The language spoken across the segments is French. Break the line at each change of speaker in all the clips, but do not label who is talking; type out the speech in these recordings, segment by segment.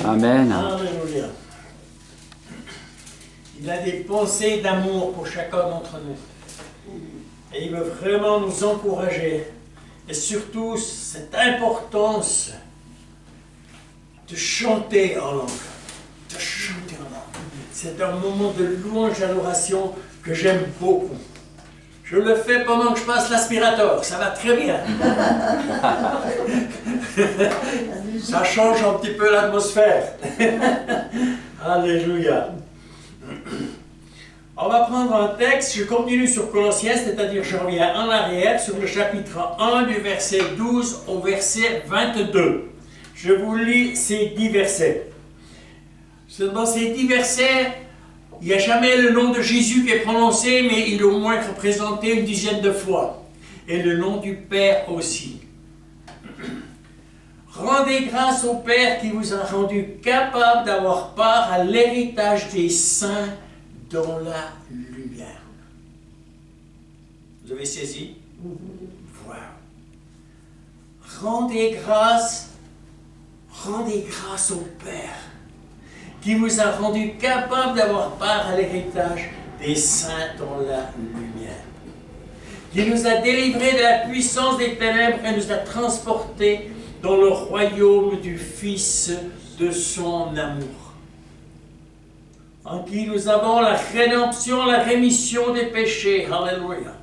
Amen.
Alléluia. Il a des pensées d'amour pour chacun d'entre nous. Et il veut vraiment nous encourager. Et surtout, cette importance de chanter en langue. De chanter en langue. C'est un moment de louange et d'adoration que j'aime beaucoup. Je le fais pendant que je passe l'aspirateur. Ça va très bien. Ça change un petit peu l'atmosphère. Alléluia. On va prendre un texte, je continue sur Colossiens, c'est-à-dire je reviens en arrière sur le chapitre 1 du verset 12 au verset 22. Je vous lis ces 10 versets. Dans ces 10 versets, il n'y a jamais le nom de Jésus qui est prononcé, mais il est au moins représenté une dizaine de fois. Et le nom du Père aussi. Rendez grâce au Père qui vous a rendu capable d'avoir part à l'héritage des saints dans la lumière. Vous avez saisi? Voilà. Rendez grâce au Père qui vous a rendu capable d'avoir part à l'héritage des saints dans la lumière, qui nous a délivrés de la puissance des ténèbres et nous a transportés dans le royaume du Fils de son amour, en qui nous avons la rédemption, la rémission des péchés. Alléluia.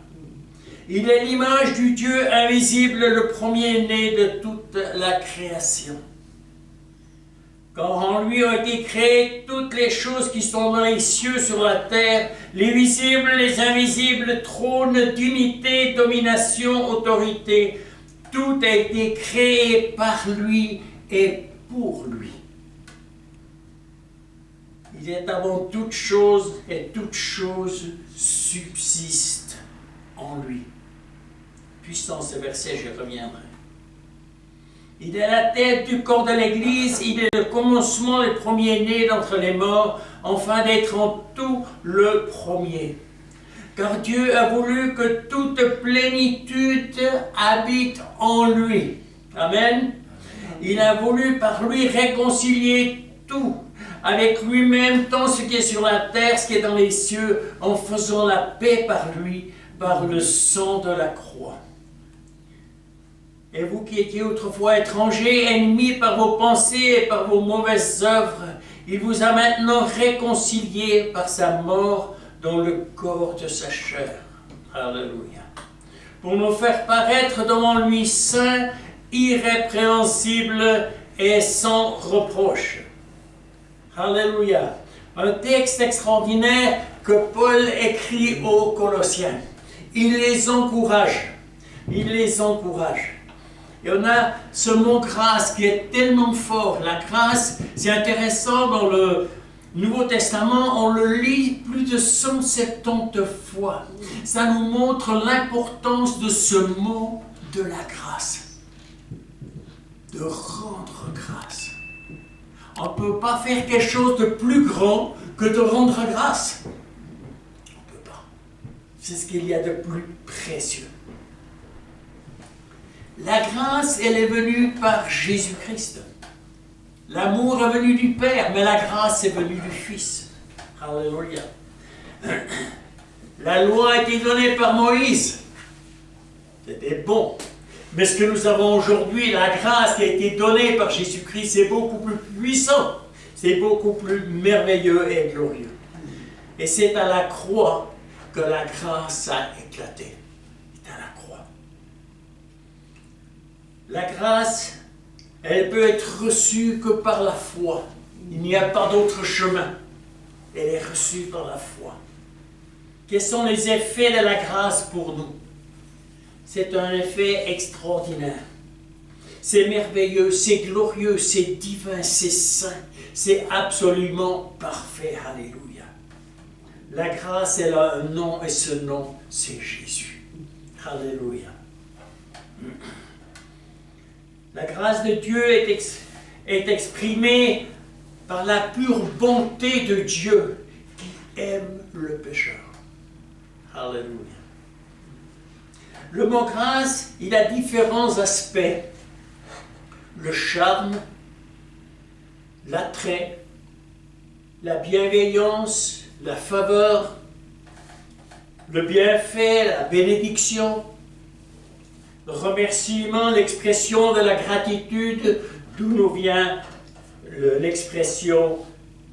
Il est l'image du Dieu invisible, le premier-né de toute la création. Car en lui ont été créées toutes les choses qui sont dans les cieux, sur la terre, les visibles, les invisibles, trônes, dignité, domination, autorité. Tout a été créé par lui et pour lui. Il est avant toute chose et toute chose subsiste en lui. Puissant ce verset, je reviendrai. Il est la tête du corps de l'Église, il est le commencement, le premier-né d'entre les morts, afin d'être en tout le premier. Car Dieu a voulu que toute plénitude habite en lui. Amen. Il a voulu par lui réconcilier tout avec lui-même, tant ce qui est sur la terre, ce qui est dans les cieux, en faisant la paix par lui, par le sang de la croix. Et vous qui étiez autrefois étrangers, ennemis par vos pensées et par vos mauvaises œuvres, il vous a maintenant réconciliés par sa mort dans le corps de sa chair. Alléluia. Pour nous faire paraître devant lui saint, irrépréhensible et sans reproche. Alléluia. Un texte extraordinaire que Paul écrit aux Colossiens. Il les encourage. Il les encourage. Et on a ce mot grâce qui est tellement fort. La grâce, c'est intéressant, dans le Nouveau Testament, on le lit plus de 170 fois. Ça nous montre l'importance de ce mot de la grâce. De rendre grâce. On ne peut pas faire quelque chose de plus grand que de rendre grâce. On ne peut pas. C'est ce qu'il y a de plus précieux. La grâce, elle est venue par Jésus-Christ. L'amour est venu du Père, mais la grâce est venue du Fils. Alléluia. La loi a été donnée par Moïse. C'était bon. Mais ce que nous avons aujourd'hui, la grâce qui a été donnée par Jésus-Christ, c'est beaucoup plus puissant. C'est beaucoup plus merveilleux et glorieux. Et c'est à la croix que la grâce a éclaté. C'est à la croix. La grâce, elle peut être reçue que par la foi. Il n'y a pas d'autre chemin. Elle est reçue par la foi. Quels sont les effets de la grâce pour nous? C'est un effet extraordinaire. C'est merveilleux, c'est glorieux, c'est divin, c'est saint. C'est absolument parfait. Alléluia. La grâce, elle a un nom et ce nom, c'est Jésus. Alléluia. La grâce de Dieu est exprimée par la pure bonté de Dieu qui aime le pécheur. Alléluia. Le mot grâce, il a différents aspects. Le charme, l'attrait, la bienveillance, la faveur, le bienfait, la bénédiction, le remerciement, l'expression de la gratitude, d'où nous vient l'expression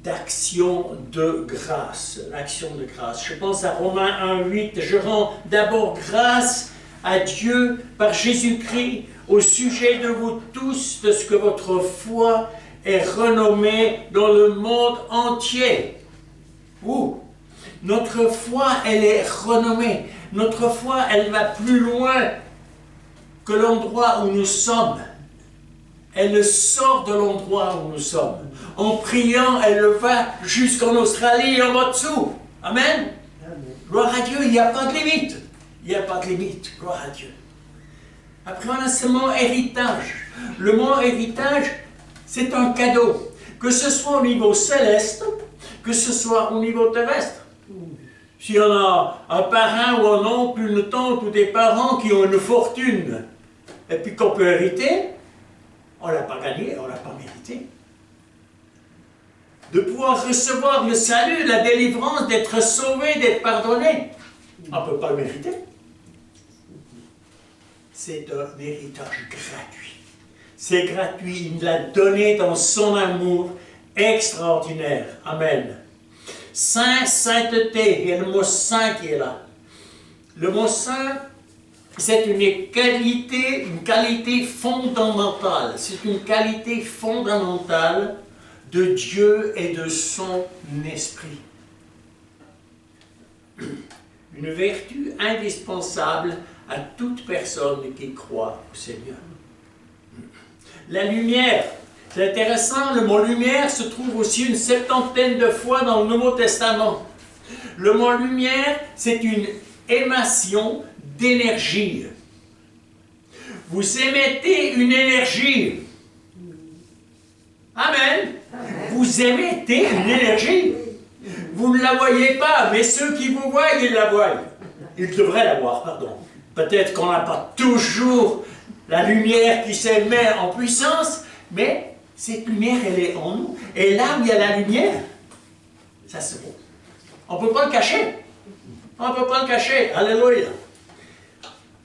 d'action de grâce, l'action de grâce. Je pense à Romains 1,8, je rends d'abord grâce à Dieu par Jésus-Christ au sujet de vous tous, de ce que votre foi est renommée dans le monde entier. Notre foi, elle est renommée. Notre foi, elle va plus loin que l'endroit où nous sommes. Elle sort de l'endroit où nous sommes. En priant, elle va jusqu'en Australie et en dessous. Amen. Gloire à Dieu, il n'y a pas de limite. Il n'y a pas de limite. Gloire à Dieu. Après, on a ce mot héritage. Le mot héritage, c'est un cadeau. Que ce soit au niveau céleste, que ce soit au niveau terrestre. Si on a un parrain ou un oncle, une tante ou des parents qui ont une fortune, et puis qu'on peut hériter, on ne l'a pas gagné, on ne l'a pas mérité. De pouvoir recevoir le salut, la délivrance, d'être sauvé, d'être pardonné, on ne peut pas le mériter. C'est un héritage gratuit. C'est gratuit, il l'a donné dans son amour extraordinaire. Amen. Saint, sainteté, il y a le mot saint qui est là. Le mot saint, c'est une qualité fondamentale. C'est une qualité fondamentale de Dieu et de son esprit. Une vertu indispensable à toute personne qui croit au Seigneur. La lumière. C'est intéressant, le mot lumière se trouve aussi une septantaine de fois dans le Nouveau Testament. Le mot lumière, c'est une émanation d'énergie. Vous émettez une énergie. Amen. Vous émettez une énergie. Vous ne la voyez pas, mais ceux qui vous voient, ils la voient. Ils devraient la voir, pardon. Peut-être qu'on n'a pas toujours la lumière qui s'émet en puissance, mais cette lumière, elle est en nous. Et là où il y a la lumière, ça se voit. On ne peut pas le cacher. On ne peut pas le cacher. Alléluia.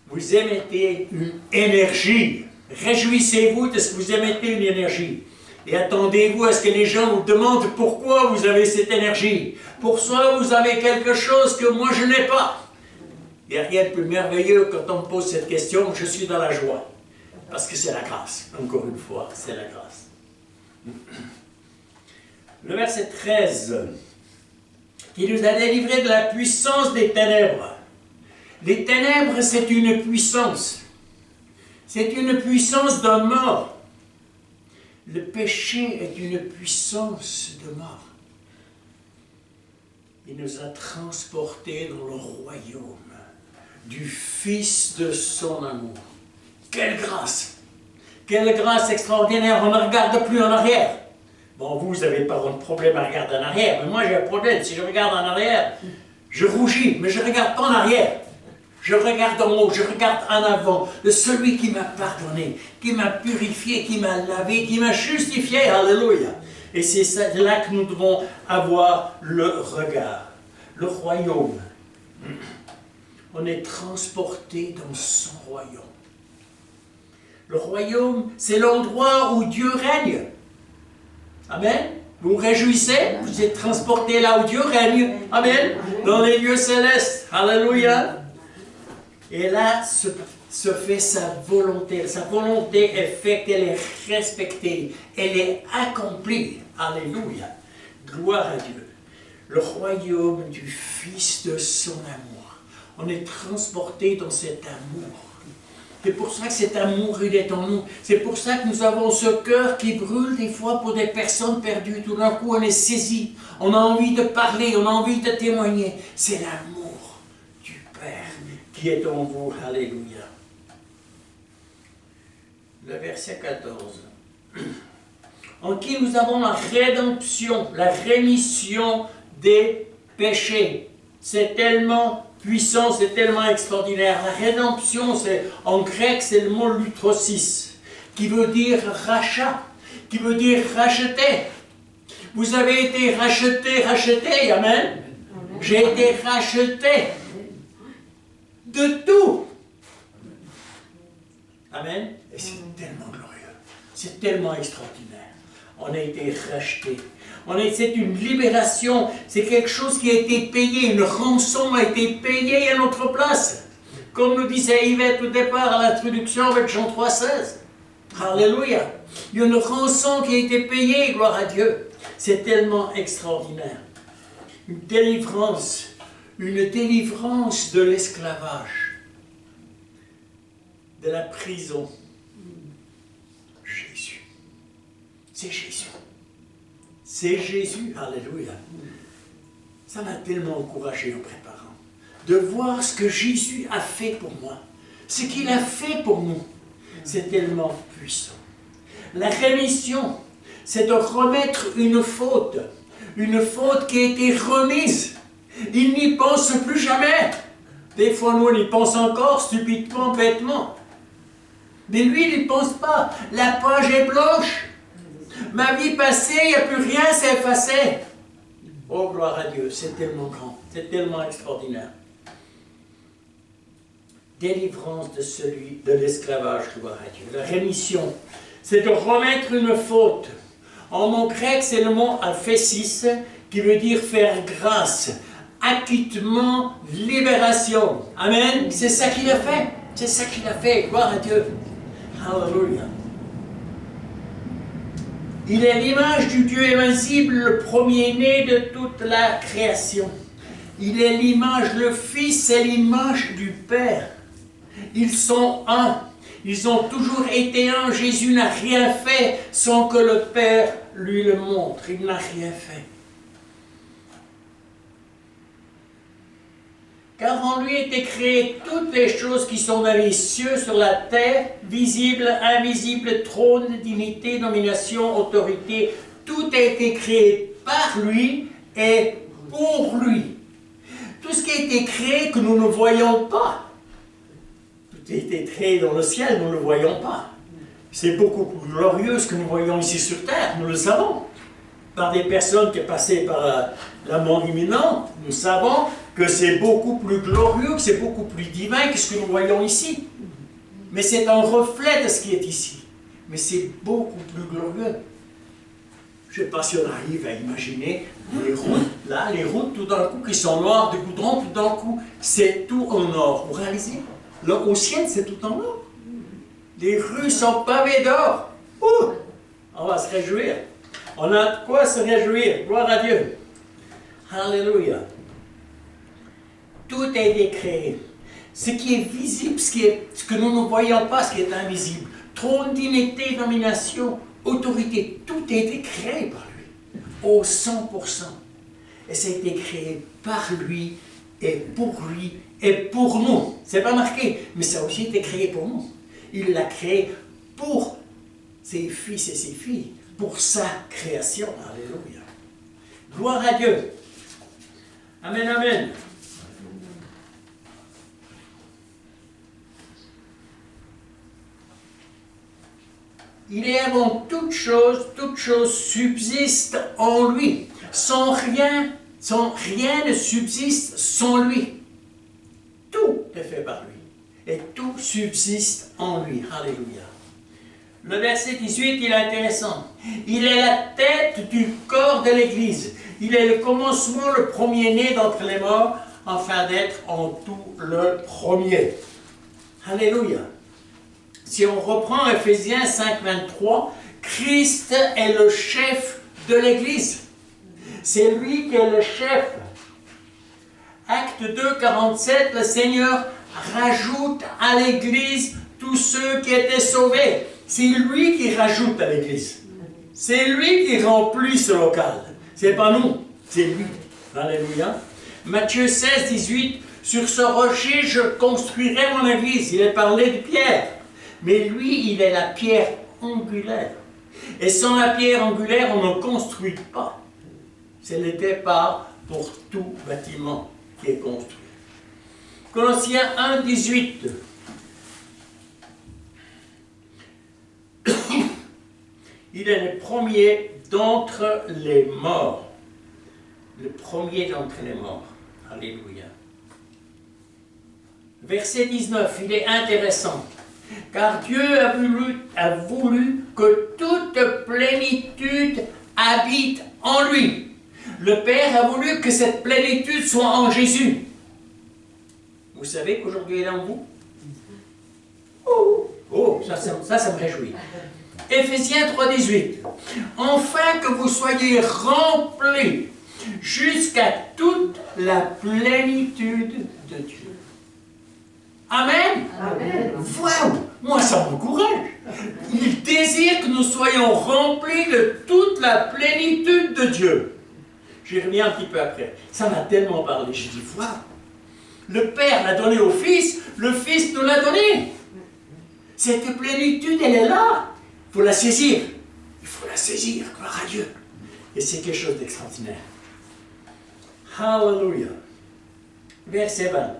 Vous émettez une énergie. Réjouissez-vous de ce que vous émettez une énergie. Et attendez-vous à ce que les gens vous demandent pourquoi vous avez cette énergie. Pourquoi vous avez quelque chose que moi je n'ai pas. Il n'y a rien de plus merveilleux quand on me pose cette question. Je suis dans la joie. Parce que c'est la grâce. Encore une fois, c'est la grâce. Le verset 13, qui nous a délivrés de la puissance des ténèbres. Les ténèbres, c'est une puissance. C'est une puissance de mort. Le péché est une puissance de mort. Il nous a transportés dans le royaume du Fils de son amour. Quelle grâce! Quelle grâce extraordinaire! On ne regarde plus en arrière. Bon, vous n'avez pas de problème à regarder en arrière, mais moi j'ai un problème. Si je regarde en arrière, je rougis, mais je ne regarde pas en arrière. Je regarde en haut, je regarde en avant, de celui qui m'a pardonné, qui m'a purifié, qui m'a lavé, qui m'a justifié. Alléluia! Et c'est là que nous devons avoir le regard. Le royaume. On est transporté dans son royaume. Le royaume, c'est l'endroit où Dieu règne. Amen. Vous vous réjouissez, vous êtes transportés là où Dieu règne. Amen. Dans les lieux célestes. Alléluia. Et là se fait sa volonté. Sa volonté est faite, elle est respectée, elle est accomplie. Alléluia. Gloire à Dieu. Le royaume du Fils de son amour. On est transporté dans cet amour. C'est pour ça que cet amour, il est en nous. C'est pour ça que nous avons ce cœur qui brûle des fois pour des personnes perdues. Tout d'un coup, on est saisi. On a envie de parler, on a envie de témoigner. C'est l'amour du Père qui est en vous. Alléluia. Le verset 14. En qui nous avons la rédemption, la rémission des péchés. C'est tellement puissant, c'est tellement extraordinaire. La rédemption, en grec, c'est le mot lutrosis, qui veut dire rachat, qui veut dire racheter. Vous avez été racheté, amen. J'ai été racheté de tout. Amen. Et c'est tellement glorieux. C'est tellement extraordinaire. On a été racheté. C'est une libération. C'est quelque chose qui a été payé. Une rançon a été payée à notre place. Comme nous disait Yvette au départ à l'introduction avec Jean 3,16. Alléluia. Il y a une rançon qui a été payée, gloire à Dieu. C'est tellement extraordinaire. Une délivrance de l'esclavage, de la prison. Jésus. C'est Jésus. C'est Jésus. Alléluia. Ça m'a tellement encouragé en préparant. De voir ce que Jésus a fait pour moi. Ce qu'il a fait pour nous. C'est tellement puissant. La rémission, c'est de remettre une faute qui a été remise. Il n'y pense plus jamais. Des fois, nous, on y pense encore, stupidement, bêtement. Mais lui, il n'y pense pas. La page est blanche. Ma vie passée, il n'y a plus rien, c'est effacé. Oh, gloire à Dieu, c'est tellement grand, c'est tellement extraordinaire. Délivrance de l'esclavage, gloire à Dieu. La rémission, c'est de remettre une faute. En mon grec, c'est le mot aphésis, qui veut dire faire grâce, acquittement, libération. Amen. C'est ça qu'il a fait. C'est ça qu'il a fait. Gloire à Dieu. Alléluia. Il est l'image du Dieu invincible, le premier-né de toute la création. Il est l'image, le Fils est l'image du Père. Ils sont un. Ils ont toujours été un. Jésus n'a rien fait sans que le Père lui le montre. Il n'a rien fait. Car en lui étaient créées toutes les choses qui sont dans les cieux, sur la terre, visibles, invisibles, trône, dignité, domination, autorité. Tout a été créé par lui et pour lui. Tout ce qui a été créé que nous ne voyons pas. Tout a été créé dans le ciel, nous ne le voyons pas. C'est beaucoup plus glorieux ce que nous voyons ici sur terre, nous le savons. Par des personnes qui sont passées par la mort imminente, nous savons que c'est beaucoup plus glorieux, que c'est beaucoup plus divin que ce que nous voyons ici. Mais c'est un reflet de ce qui est ici. Mais c'est beaucoup plus glorieux. Je ne sais pas si on arrive à imaginer les routes, là, les routes tout d'un coup qui sont noires de goudron, tout d'un coup, c'est tout en or. Vous réalisez? Là, au ciel, c'est tout en or. Les rues sont pavées d'or. Ouh! On va se réjouir. On a de quoi se réjouir. Gloire à Dieu. Alléluia. Tout a été créé. Ce qui est visible, ce que nous ne voyons pas, ce qui est invisible. Trône, dignité, domination, autorité, tout a été créé par lui. Au 100%. Et ça a été créé par lui et pour nous. C'est pas marqué, mais ça a aussi été créé pour nous. Il l'a créé pour ses fils et ses filles, pour sa création. Alléluia. Gloire à Dieu. Amen, amen. Il est avant toute chose subsiste en lui. Sans rien ne subsiste sans lui. Tout est fait par lui. Et tout subsiste en lui. Alléluia. Le verset 18, il est intéressant. Il est la tête du corps de l'Église. Il est le commencement, le premier-né d'entre les morts, afin d'être en tout le premier. Alléluia. Si on reprend Ephésiens 5, 23, Christ est le chef de l'Église. C'est lui qui est le chef. Acte 2, 47, le Seigneur rajoute à l'Église tous ceux qui étaient sauvés. C'est lui qui rajoute à l'Église. C'est lui qui remplit ce local. C'est pas nous, c'est lui. Alléluia. Matthieu 16, 18, sur ce rocher je construirai mon Église. Il est parlé de Pierre. Mais lui, il est la pierre angulaire. Et sans la pierre angulaire, on ne construit pas. C'est le départ pour tout bâtiment qui est construit. Colossiens 1, 18. Il est le premier d'entre les morts. Le premier d'entre les morts. Alléluia. Verset 19, il est intéressant. Car Dieu a voulu que toute plénitude habite en lui. Le Père a voulu que cette plénitude soit en Jésus. Vous savez qu'aujourd'hui il est en vous? Oh, ça me réjouit. Éphésiens 3,18. Afin que vous soyez remplis jusqu'à toute la plénitude de Dieu. Amen.
Amen.
Waouh! Moi, ça m'encourage. Il désire que nous soyons remplis de toute la plénitude de Dieu. J'y reviens un petit peu après. Ça m'a tellement parlé. J'ai dit, waouh! Le Père l'a donné au Fils, le Fils nous l'a donné. Cette plénitude, elle est là. Il faut la saisir. Il faut la saisir, gloire à Dieu. Et c'est quelque chose d'extraordinaire. Hallelujah. Verset 20.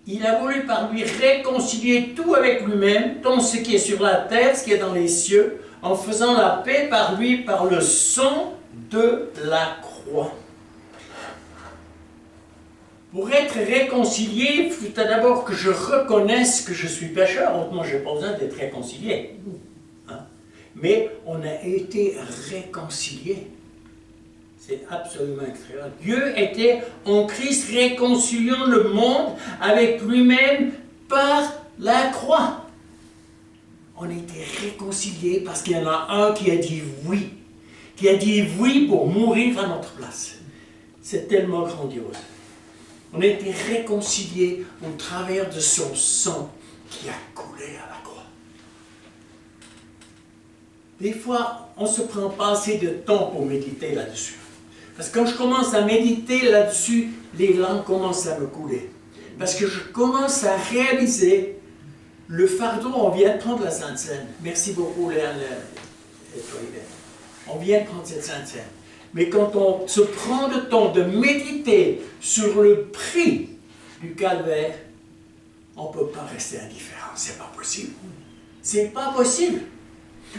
Il a voulu par lui réconcilier tout avec lui-même, tant ce qui est sur la terre, ce qui est dans les cieux, en faisant la paix par lui, par le sang de la croix. Pour être réconcilié, il faut d'abord que je reconnaisse que je suis pécheur, autrement je n'ai pas besoin d'être réconcilié. Hein? Mais on a été réconcilié. C'est absolument extraordinaire. Dieu était en Christ réconciliant le monde avec lui-même par la croix. On a été réconciliés parce qu'il y en a un qui a dit oui. Qui a dit oui pour mourir à notre place. C'est tellement grandiose. On a été réconciliés au travers de son sang qui a coulé à la croix. Des fois, on ne se prend pas assez de temps pour méditer là-dessus. Parce que quand je commence à méditer là-dessus, les langues commencent à me couler. Parce que je commence à réaliser le fardeau, on vient de prendre la Sainte Seine. Merci beaucoup, Léane et toi, Hélène. On vient de prendre cette Sainte Seine. Mais quand on se prend le temps de méditer sur le prix du calvaire, on ne peut pas rester indifférent. C'est pas possible. C'est pas possible.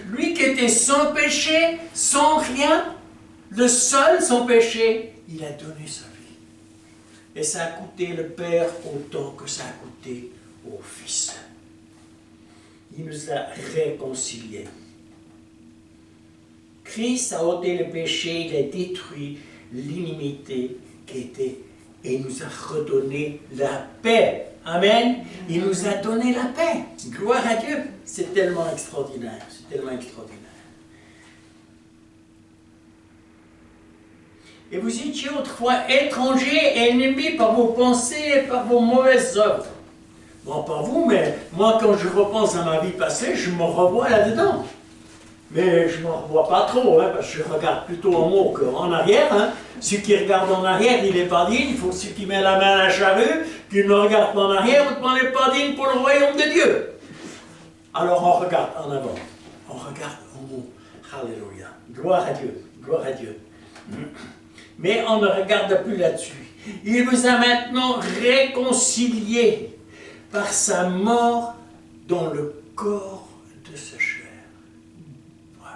Lui qui était sans péché, sans rien, le seul sans péché, il a donné sa vie. Et ça a coûté le Père autant que ça a coûté au Fils. Il nous a réconciliés. Christ a ôté le péché, il a détruit l'inimité qui était, et il nous a redonné la paix. Amen. Il nous a donné la paix. Gloire à Dieu. C'est tellement extraordinaire. C'est tellement extraordinaire. Et vous étiez autrefois étrangers et ennemis par vos pensées et par vos mauvaises œuvres. Bon, pas vous, mais moi, quand je repense à ma vie passée, je me revois là-dedans. Mais je ne me revois pas trop, hein, parce que je regarde plutôt en haut qu'en arrière. Hein. Celui qui regarde en arrière, il n'est pas digne. Il faut que celui qui met la main à la charrue, qui ne regarde pas en arrière, autrement n'est pas digne pour le royaume de Dieu. Alors on regarde en avant. On regarde en haut. Alléluia. Gloire à Dieu. Gloire à Dieu. Mais on ne regarde plus là-dessus. Il vous a maintenant réconciliés par sa mort dans le corps de sa chair. Wow.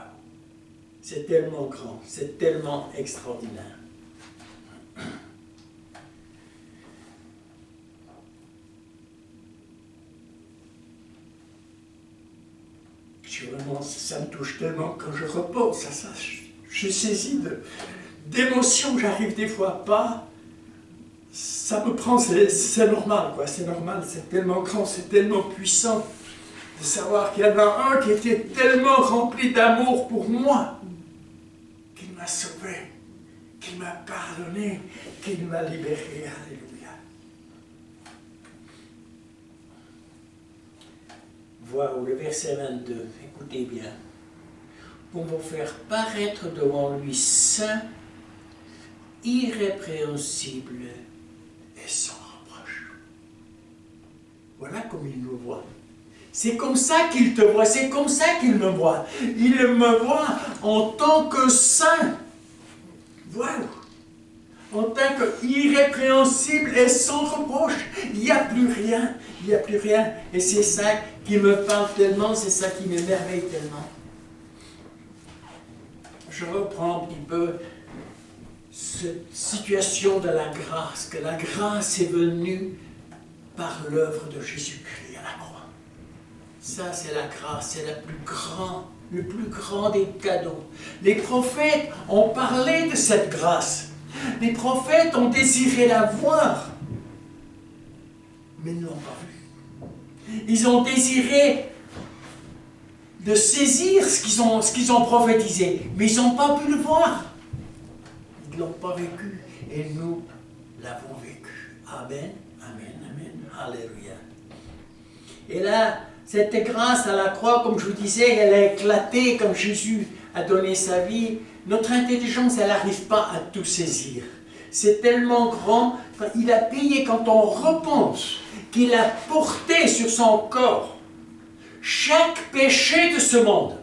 C'est tellement grand, c'est tellement extraordinaire. Vraiment, ça me touche tellement quand je repose à ça. Je suis saisi d'émotions, j'arrive des fois pas. Ça me prend, c'est normal, quoi. C'est normal, c'est tellement grand, c'est tellement puissant de savoir qu'il y en a un qui était tellement rempli d'amour pour moi, qu'il m'a sauvé, qu'il m'a pardonné, qu'il m'a libéré. Alléluia. Voilà le verset 22, écoutez bien. Pour vous faire paraître devant lui saint, irrépréhensible et sans reproche. Voilà comme il nous voit. C'est comme ça qu'il te voit, c'est comme ça qu'il me voit. Il me voit en tant que saint. Voilà. en tant qu'irrépréhensible et sans reproche. Il n'y a plus rien, il n'y a plus rien. Et c'est ça qui me parle tellement, c'est ça qui m'émerveille tellement. Je reprends un petit peu cette situation de la grâce, que la grâce est venue par l'œuvre de Jésus-Christ à la croix. Ça, c'est la grâce, c'est le plus grand des cadeaux. Les prophètes ont parlé de cette grâce. Les prophètes ont désiré la voir, mais ils ne l'ont pas vue. Ils ont désiré de saisir ce qu'ils ont prophétisé, mais ils n'ont pas pu le voir. Ils ne l'ont pas vécu, et nous l'avons vécu. Amen, amen, amen, alléluia. Et là, cette grâce à la croix, comme je vous disais, elle a éclaté comme Jésus a donné sa vie. Notre intelligence, elle n'arrive pas à tout saisir. C'est tellement grand, il a payé, quand on repense, qu'il a porté sur son corps chaque péché de ce monde.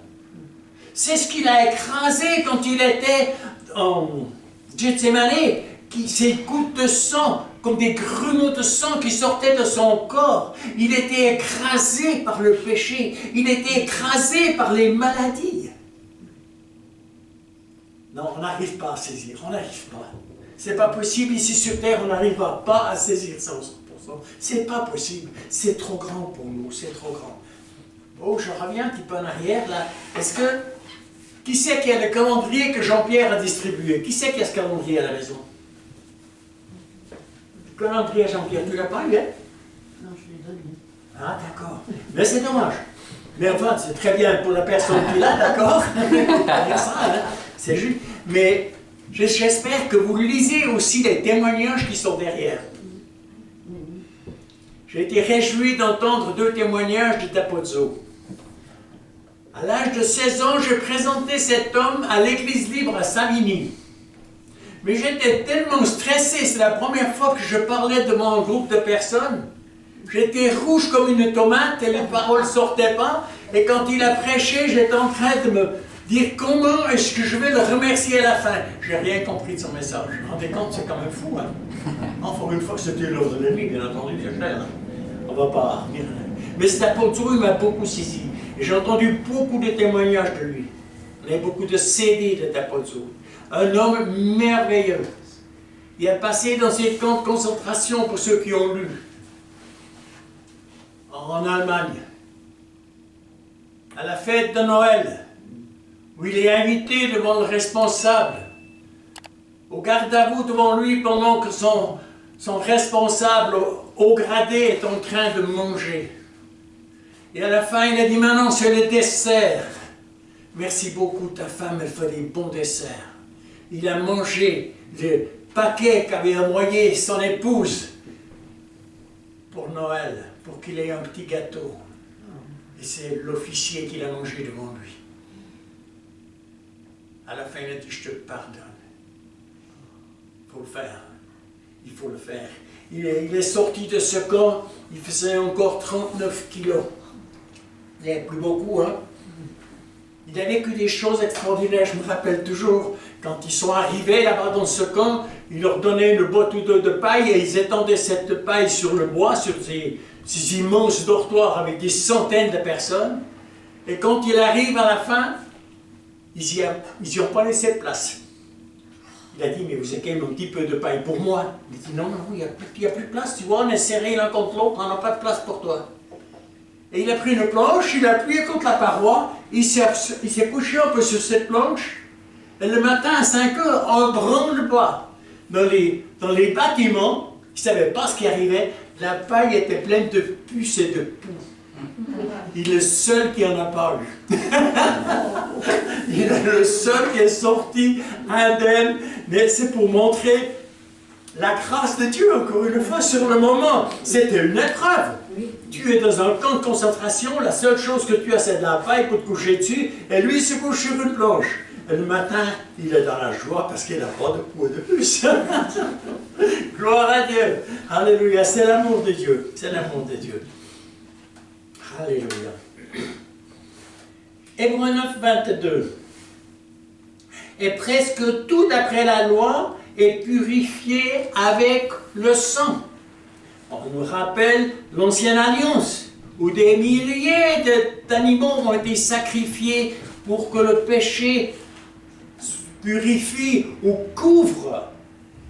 C'est ce qu'il a écrasé quand il était en Gethsémani, ces gouttes de sang, comme des grumeaux de sang qui sortaient de son corps. Il était écrasé par le péché, il était écrasé par les maladies. Non, on n'arrive pas à saisir, on n'arrive pas. C'est pas possible, ici sur terre, on n'arrivera pas à saisir ça au 100%. C'est pas possible, c'est trop grand pour nous, c'est trop grand. Oh, je reviens un petit peu en arrière, là. Est-ce que... Qui c'est qui a le calendrier que Jean-Pierre a distribué? Qui c'est qui a ce calendrier à la maison? Le calendrier à Jean-Pierre, tu l'as pas eu, hein?
Non, je l'ai donné.
Ah, d'accord. Mais c'est dommage. Mais enfin, c'est très bien pour la personne qui l'a, d'accord? Ça, hein? C'est juste. Mais j'espère que vous lisez aussi les témoignages qui sont derrière. J'ai été réjoui d'entendre 2 témoignages de Tapozzo. À l'âge de 16 ans, je présentais cet homme à l'église libre à Savigny. Mais j'étais tellement stressé, c'est la première fois que je parlais devant un groupe de personnes. J'étais rouge comme une tomate et les paroles ne sortaient pas. Et quand il a prêché, j'étais en train de me dire comment est-ce que je vais le remercier à la fin. Je n'ai rien compris de son message. Vous vous rendez compte, c'est quand même fou, hein? Enfin, une fois que c'était l'heure de la nuit, bien entendu, c'est clair. Hein? On ne va pas revenir. Mais cet apôtre, il m'a beaucoup saisi. Et j'ai entendu beaucoup de témoignages de lui. On a beaucoup de CD de Tapozzo. Un homme merveilleux. Il a passé dans ces camps de concentration, pour ceux qui ont lu, en Allemagne, à la fête de Noël, où il est invité devant le responsable, au garde à vous devant lui pendant que son responsable au gradé est en train de manger. Et à la fin, il a dit, maintenant c'est le dessert. Merci beaucoup, ta femme, elle fait des bons desserts. Il a mangé le paquet qu'avait envoyé son épouse pour Noël, pour qu'il ait un petit gâteau. Et c'est l'officier qui l'a mangé devant lui. À la fin, il a dit, je te pardonne. Il faut le faire. Il faut le faire. Il est sorti de ce camp, il faisait encore 39 kilos. Il n'y avait plus beaucoup, hein. Il a vécu des choses extraordinaires, je me rappelle toujours, quand ils sont arrivés là-bas dans ce camp, il leur donnait le boîte de paille et ils étendaient cette paille sur le bois, sur ces immenses dortoirs avec des centaines de personnes. Et quand il arrive à la fin, ils n'y ont pas laissé de place. Il a dit, mais vous avez quand même un petit peu de paille pour moi. Il dit, non, il n'y a plus de place, tu vois, on est serrés l'un contre l'autre, on n'a pas de place pour toi. Et il a pris une planche, il a appuyé contre la paroi, il s'est couché un peu sur cette planche, et le matin à 5 heures, en branle-bas, dans les bâtiments, il ne savait pas ce qui arrivait, la paille était pleine de puces et de poux. Il est le seul qui n'en a pas eu. Il est le seul qui est sorti indemne, mais c'est pour montrer la grâce de Dieu, encore une fois, sur le moment. C'était une épreuve. Tu es dans un camp de concentration, la seule chose que tu as, c'est de la paille pour te coucher dessus, et lui se couche sur une planche. Et le matin, il est dans la joie parce qu'il n'a pas de poids de plus. Gloire à Dieu. Alléluia. C'est l'amour de Dieu. C'est l'amour de Dieu. Alléluia. Hébreux 9, 22. Et presque tout après la loi, est purifié avec le sang. On nous rappelle l'ancienne alliance, où des milliers d'animaux ont été sacrifiés pour que le péché purifie ou couvre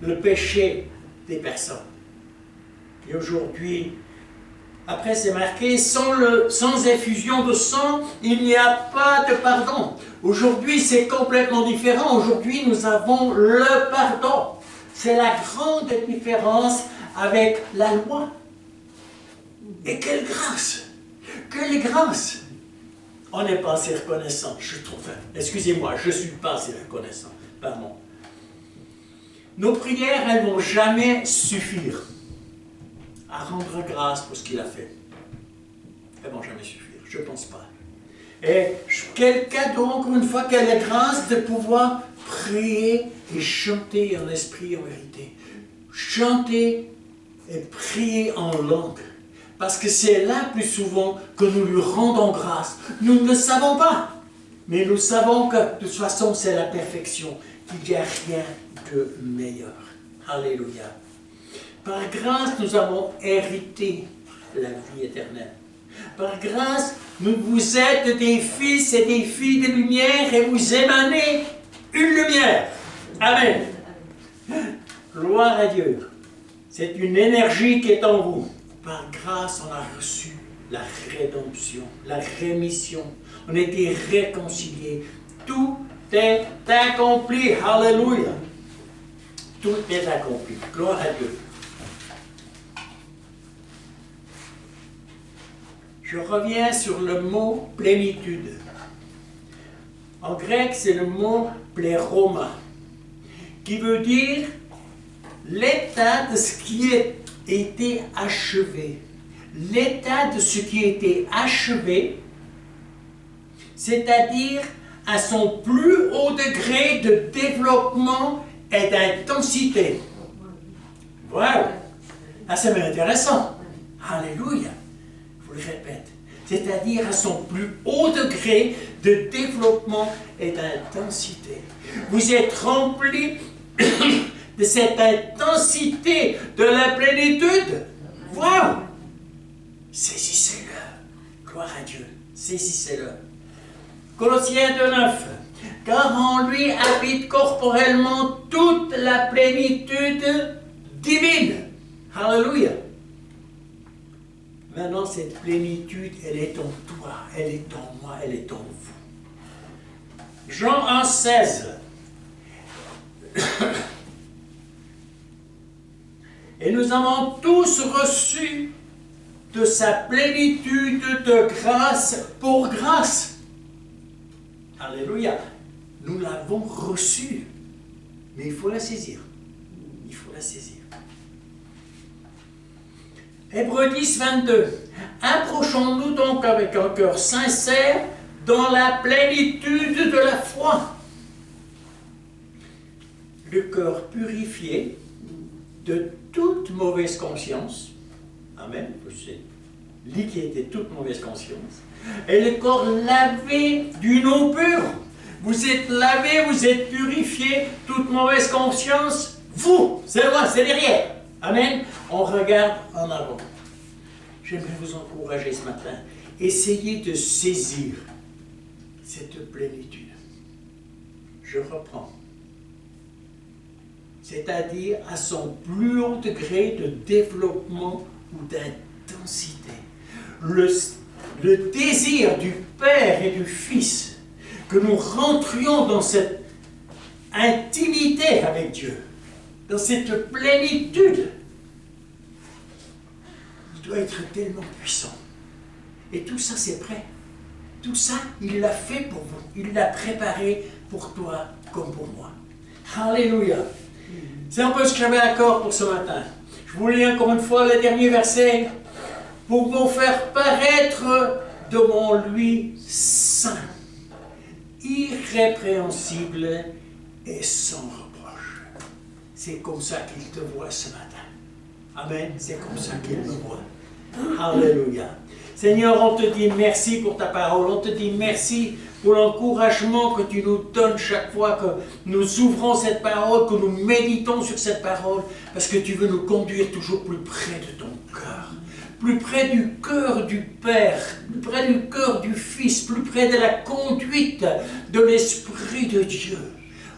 le péché des personnes. Et aujourd'hui, après c'est marqué, sans effusion de sang, il n'y a pas de pardon. Aujourd'hui, c'est complètement différent. Aujourd'hui, nous avons le pardon. C'est la grande différence avec la loi. Et quelle grâce! Quelle grâce! On n'est pas assez reconnaissant, je trouve. Excusez-moi, je ne suis pas assez reconnaissant. Pardon. Nos prières, elles ne vont jamais suffire à rendre grâce pour ce qu'il a fait. Elles ne vont jamais suffire, je ne pense pas. Et quel cadeau, encore une fois, quelle grâce de pouvoir prier et chanter en esprit et en vérité. Chanter et prier en langue. Parce que c'est là plus souvent que nous lui rendons grâce. Nous ne le savons pas. Mais nous savons que de toute façon c'est la perfection. Qu'il n'y a rien de meilleur. Alléluia. Par grâce, nous avons hérité la vie éternelle. Par grâce, vous êtes des fils et des filles de lumière et vous émanez une lumière. Amen. Gloire à Dieu. C'est une énergie qui est en vous. Par grâce, on a reçu la rédemption, la rémission. On a été réconciliés. Tout est accompli. Alléluia. Tout est accompli. Gloire à Dieu. Je reviens sur le mot plénitude. En grec, c'est le mot pléroma, qui veut dire l'état de ce qui a été achevé. L'état de ce qui a été achevé, c'est-à-dire à son plus haut degré de développement et d'intensité. Voilà. Ah, c'est intéressant. Alléluia. Je vous le répète. C'est-à-dire à son plus haut degré de développement et d'intensité. Vous êtes remplis de cette intensité de la plénitude. Wow! Saisissez-le. Gloire à Dieu. Saisissez-le. Colossiens 2,9. Car en lui habite corporellement toute la plénitude divine. Alléluia. Maintenant, cette plénitude, elle est en toi, elle est en moi, elle est en vous. Jean 1,16. Et nous avons tous reçu de sa plénitude de grâce pour grâce. Alléluia. Nous l'avons reçue. Mais il faut la saisir. Il faut la saisir. Hébreux 10, 22. Approchons-nous donc avec un cœur sincère dans la plénitude de la foi. Le cœur purifié de toute mauvaise conscience. Amen. C'est liquider toute mauvaise conscience. Et le corps lavé d'une eau pure. Vous êtes lavé, vous êtes purifié, toute mauvaise conscience. Vous, c'est loin, c'est derrière. Amen. On regarde en avant. J'aimerais vous encourager ce matin. Essayez de saisir cette plénitude. Je reprends. C'est-à-dire à son plus haut degré de développement ou d'intensité. Le désir du Père et du Fils, que nous rentrions dans cette intimité avec Dieu, dans cette plénitude, il doit être tellement puissant. Et tout ça, c'est prêt. Tout ça, il l'a fait pour vous. Il l'a préparé pour toi comme pour moi. Alléluia. C'est un peu ce que j'avais à cœur pour ce matin. Je vous lis encore une fois le dernier verset. Pour vous faire paraître devant lui saint, irrépréhensible et sans reproche. C'est comme ça qu'il te voit ce matin. Amen. C'est comme ça qu'il me voit. Alléluia. Seigneur, on te dit merci pour ta parole. On te dit merci pour l'encouragement que tu nous donnes chaque fois que nous ouvrons cette parole, que nous méditons sur cette parole, parce que tu veux nous conduire toujours plus près de ton cœur, plus près du cœur du Père, plus près du cœur du Fils, plus près de la conduite de l'Esprit de Dieu.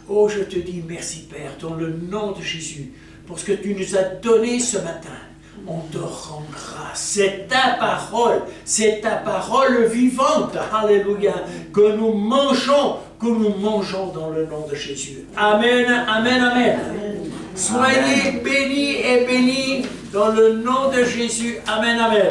Oh, je te dis merci, Père, dans le nom de Jésus, pour ce que tu nous as donné ce matin. On te rend grâce. C'est ta parole vivante, alléluia, que nous mangeons dans le nom de Jésus. Amen, amen, amen. Soyez bénis et bénis dans le nom de Jésus. Amen, amen.